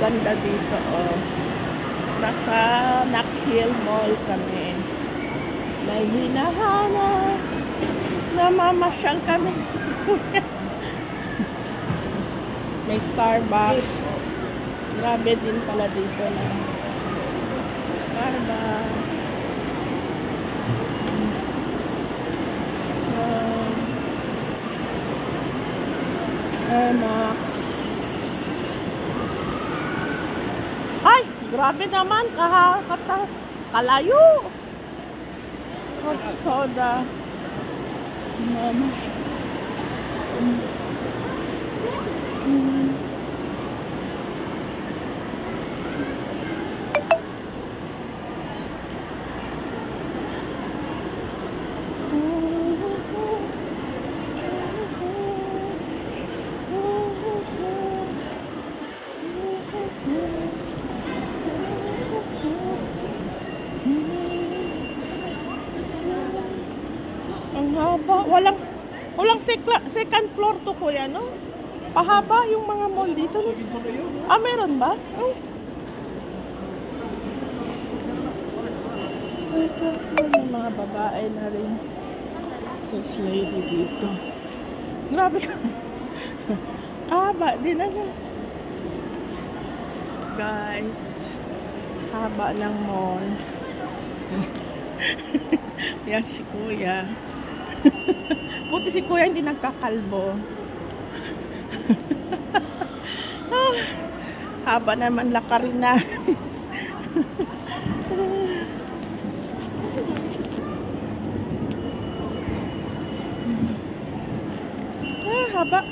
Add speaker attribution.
Speaker 1: ganda dito, oh. Nasa Knockhill Mall kami. May hinahanap. Namamasyal kami. May Starbucks. Grabe din pala dito na Starbucks. Max. Ay, grabe naman kalayo. Soda. Mama. Ang haba. Walang second floor to, kuya, no? Pahaba yung mga mall dito, no? Ah, meron ba? Oh. Second floor ng mga babae na rin. Sus lady dito. Grabe. Haba din, ano? Guys. Haba ng mall. Yan si kuya. Buti si kuya hindi nagkakalbo. Haba naman lakarin na. Haba.